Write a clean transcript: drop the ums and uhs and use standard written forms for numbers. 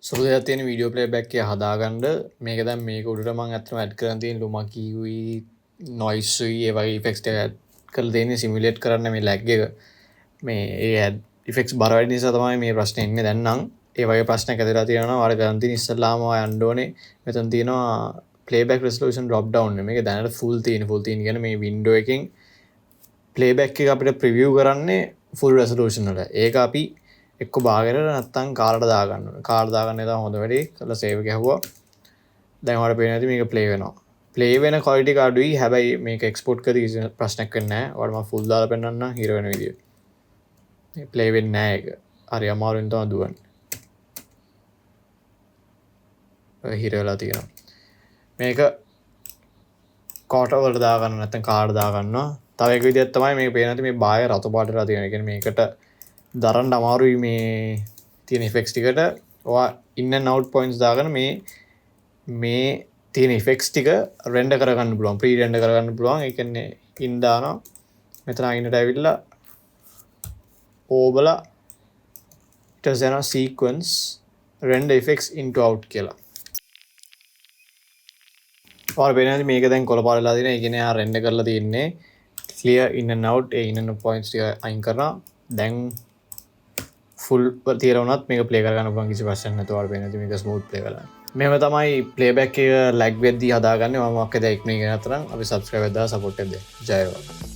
සුදුදයක් තියෙන video playback එක හදාගන්න මේක දැන් මේක උඩට මම අත්‍තරම ඇඩ් කරන් තියෙන ලුමා කීවි නොයිස් ඒ වගේ ඉෆෙක්ට්ස් ටික ඇඩ් කරලා තියෙන්නේ සිමියුලේට් කරන්න මේ ලැග් එක මේ ඒ ඇඩ් ඉෆෙක්ට්ස් බර වැඩි නිසා තමයි මේ ප්‍රශ්නේ එන්නේ දැන් නම් ඒ වගේ ප්‍රශ්නයක් ඇතිලා තියෙනවා වල ගන්න තියෙන ඉස්සල්ලාම යන්න ඕනේ මෙතන තියෙනවා ප්ලේබැක් රෙසලූෂන් ඩ්‍රොප් ඩවුන් මේක දැනට ෆුල් තියෙන කියන්නේ මේ වින්ඩෝ එකෙන් ප්ලේබැක් එක අපිට ප්‍රිවිව් කරන්නේ ෆුල් රෙසලූෂන් වල ඒක අපි එක්ක බාගෙන නැත්තම් කාලට දාගන්න ඕනේ. කාලට දාගන්න එක හොඳ වැඩි. කළා සේව් ගැහුවා. දැන් ඔයාලට පේන්නේ නැති මේක ප්ලේ වෙනවා. ප්ලේ වෙන ක්වොලිටි එක අඩුයි. හැබැයි මේක එක්ස්පෝර්ට් කරලා කිසි ප්‍රශ්නයක් වෙන්නේ නැහැ. ඔයාලට මම ෆුල් දාලා පෙන්නන්නම් හිර වෙන විදිය. මේ ප්ලේ වෙන්නේ නැහැ ඒක. හරි අමාරුවෙන් තමයි දුවන්නේ. හිර වෙලා තියෙනවා. මේක කාට වලට දාගන්න නැත්තම් කාලට දාගන්නවා. තව එක විදියක් තමයි මේක පේන්නේ නැති මේ බාය රතු පාටට තියෙන. ඒ කියන්නේ මේකට දරන්න අමාරුයි මේ තියෙන ඉෆෙක්ට්ස් ටිකට ඔයා ඉන් ඇන්ඩ් අවුට් පොයින්ට්ස් දාගෙන මේ තියෙන ඉෆෙක්ට්ස් ටික රෙන්ඩර් කරගන්න පුළුවන් ප්‍රී රෙන්ඩර් කරගන්න පුළුවන් ඒ කියන්නේ ඉන් දානවා මෙතන ඉන්නට ඇවිල්ලා ඕබලා ඊට පස්සේ යනවා සීක්වෙන්ස් රෙන්ඩර් ඉෆෙක්ට්ස් ඉන්ටු අවුට් කියලා ඔයාලා පේන්නේ මේක දැන් කොළ පාටලා තියෙන ඒ කියන්නේ ආ රෙන්ඩර් කරලා තියෙන්නේ clear in and out A in and points ටික අයින් කරනවා දැන් ෆුල් තීරවුණත් මේක ප්ලේ කරගන්න පුළුවන් කිසි ප්‍රශ්නයක් නැතුව ඔයාලා පේන්නේ නැති මේක ස්මූත් ප්ලේ කරලා. මෙහෙම තමයි ප්ලේබැක් එක ලැග් වෙද්දී හදාගන්නේ. මම මොකක්ද ඉක්මනින් ගෙන අතරන් අපි සබ්ස්ක්‍රයිබ් එකක් දාලා සපෝට් එකක් දෙන්න. ජය වේවා.